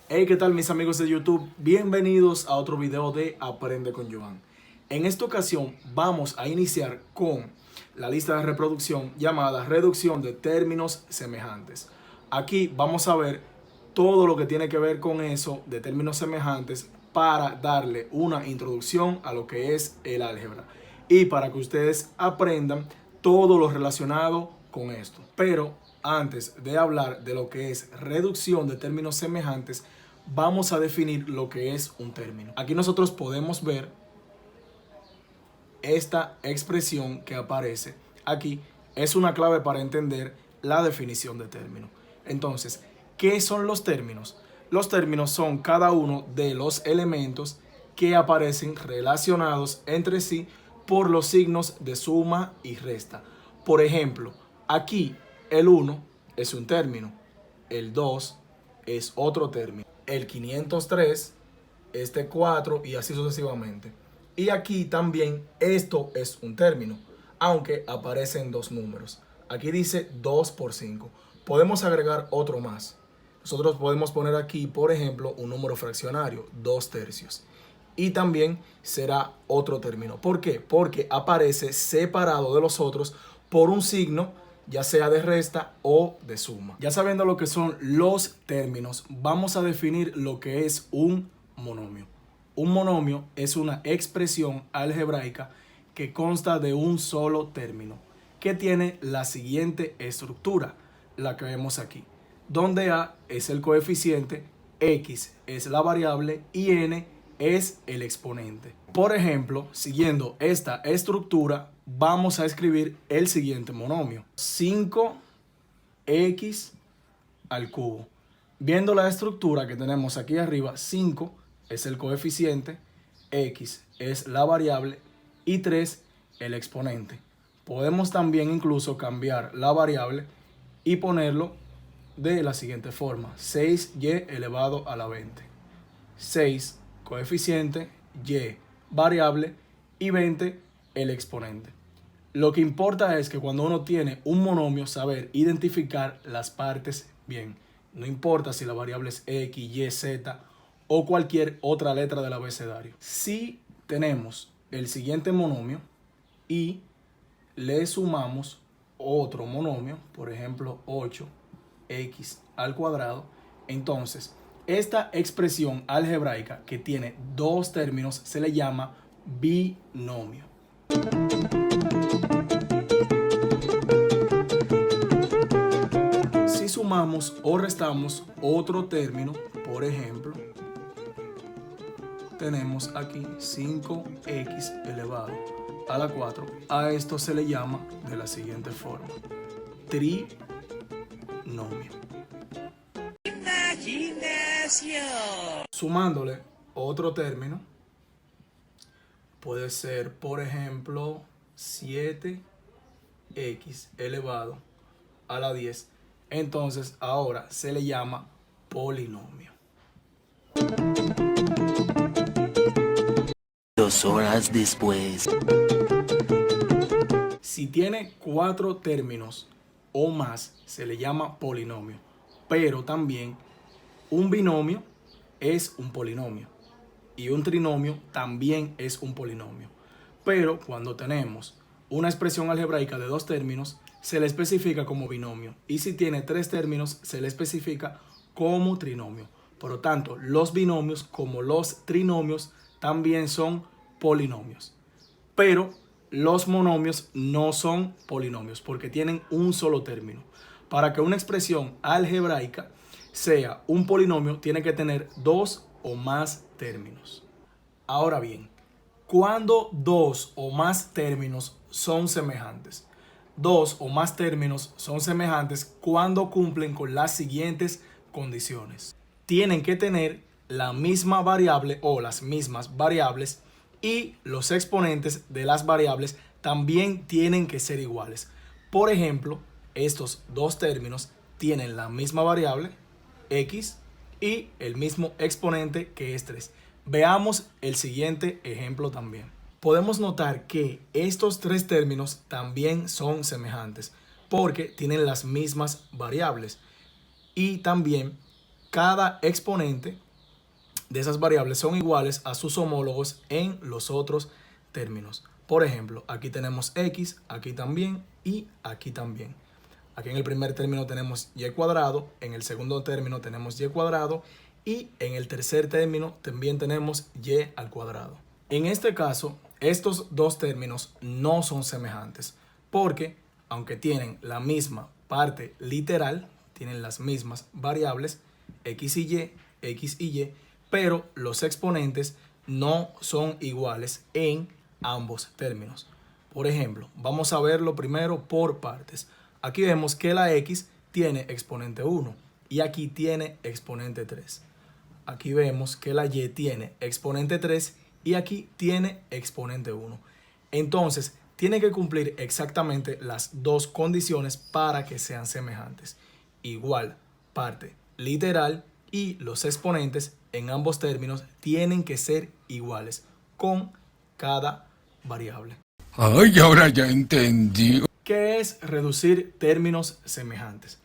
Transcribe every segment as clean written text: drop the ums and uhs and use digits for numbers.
Hey, ¿qué tal mis amigos de YouTube? Bienvenidos a otro video de Aprende con Joan. En esta ocasión vamos a iniciar con la lista de reproducción llamada reducción de términos semejantes. Aquí vamos a ver todo lo que tiene que ver con eso de términos semejantes para darle una introducción a lo que es el álgebra y para que ustedes aprendan todo lo relacionado con esto. Pero antes de hablar de lo que es reducción de términos semejantes, vamos a definir lo que es un término. Aquí nosotros podemos ver esta expresión que aparece aquí. Es una clave para entender la definición de término. Entonces, ¿qué son los términos? Los términos son cada uno de los elementos que aparecen relacionados entre sí por los signos de suma y resta. Por ejemplo, aquí el 1 es un término, el 2 es otro término, el 503, este 4 y así sucesivamente. Y aquí también esto es un término, aunque aparecen dos números. Aquí dice 2 por 5. Podemos agregar otro más. Nosotros podemos poner aquí, por ejemplo, un número fraccionario, 2 tercios. Y también será otro término. ¿Por qué? Porque aparece separado de los otros por un signo, ya sea de resta o de suma. Ya sabiendo lo que son los términos, vamos a definir lo que es un monomio. Un monomio es una expresión algebraica que consta de un solo término, que tiene la siguiente estructura, la que vemos aquí, donde a es el coeficiente, x es la variable y n es el exponente. Por ejemplo, siguiendo esta estructura, vamos a escribir el siguiente monomio: 5x al cubo. Viendo la estructura que tenemos aquí arriba, 5 es el coeficiente, x es la variable y 3 el exponente. Podemos también incluso cambiar la variable y ponerlo de la siguiente forma: 6y elevado a la 20. 6 coeficiente, y variable y 20 el exponente. Lo que importa es que cuando uno tiene un monomio, saber identificar las partes bien. No importa si la variable es x, y, z o cualquier otra letra del abecedario. Si tenemos el siguiente monomio y le sumamos otro monomio, por ejemplo 8x al cuadrado, entonces esta expresión algebraica que tiene dos términos se le llama binomio. Si sumamos o restamos otro término, por ejemplo, tenemos aquí 5x elevado a la 4. A esto se le llama de la siguiente forma: trinomio. Sumándole otro término, puede ser, por ejemplo, 7x elevado a la 10. Entonces ahora se le llama polinomio. 2 horas después. Si tiene 4 términos o más, se le llama polinomio. Pero también un binomio es un polinomio y un trinomio también es un polinomio. Pero cuando tenemos una expresión algebraica de dos términos, se le especifica como binomio. Y si tiene 3 términos, se le especifica como trinomio. Por lo tanto, los binomios como los trinomios también son polinomios. Pero los monomios no son polinomios porque tienen un solo término. Para que una expresión algebraica sea un polinomio, tiene que tener 2 o más términos. Ahora bien, ¿cuándo 2 o más términos son semejantes? 2 o más términos son semejantes cuando cumplen con las siguientes condiciones. Tienen que tener la misma variable o las mismas variables y los exponentes de las variables también tienen que ser iguales. Por ejemplo, estos dos términos tienen la misma variable, x, y el mismo exponente, que es 3. Veamos el siguiente ejemplo también. Podemos notar que estos 3 términos también son semejantes porque tienen las mismas variables y también cada exponente de esas variables son iguales a sus homólogos en los otros términos. Por ejemplo, aquí tenemos x, aquí también y aquí también. Aquí en el primer término tenemos y cuadrado, en el segundo término tenemos y cuadrado y en el tercer término también tenemos y al cuadrado. En este caso, estos dos términos no son semejantes porque, aunque tienen la misma parte literal, tienen las mismas variables x y, pero los exponentes no son iguales en ambos términos. Por ejemplo, vamos a verlo primero por partes. Aquí vemos que la x tiene exponente 1 y aquí tiene exponente 3. Aquí vemos que la y tiene exponente 3 y aquí tiene exponente 1. Entonces, tiene que cumplir exactamente las dos condiciones para que sean semejantes. Igual parte literal y los exponentes en ambos términos tienen que ser iguales con cada variable. Ay, ahora ya entendí. ¿Qué es reducir términos semejantes?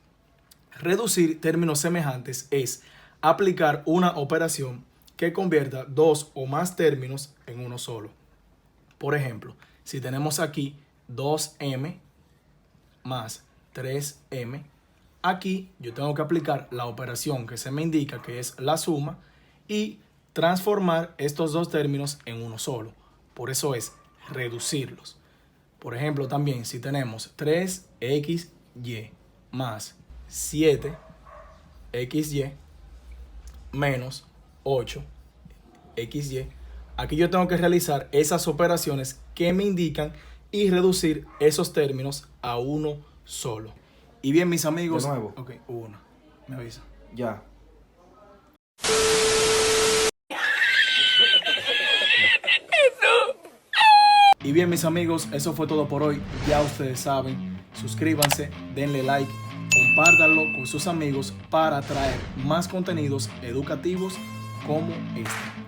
Reducir términos semejantes es aplicar una operación que convierta dos o más términos en uno solo. Por ejemplo, si tenemos aquí 2m más 3m, aquí yo tengo que aplicar la operación que se me indica, que es la suma, y transformar estos dos términos en uno solo. Por eso es reducirlos. Por ejemplo, también si tenemos 3xy más 7xy menos 8xy, aquí yo tengo que realizar esas operaciones que me indican y reducir esos términos a uno solo. Y bien, mis amigos... De nuevo. Ok, uno. Me avisa. Ya. Y bien, mis amigos, eso fue todo por hoy. Ya ustedes saben, suscríbanse, denle like, compártanlo con sus amigos para traer más contenidos educativos como este.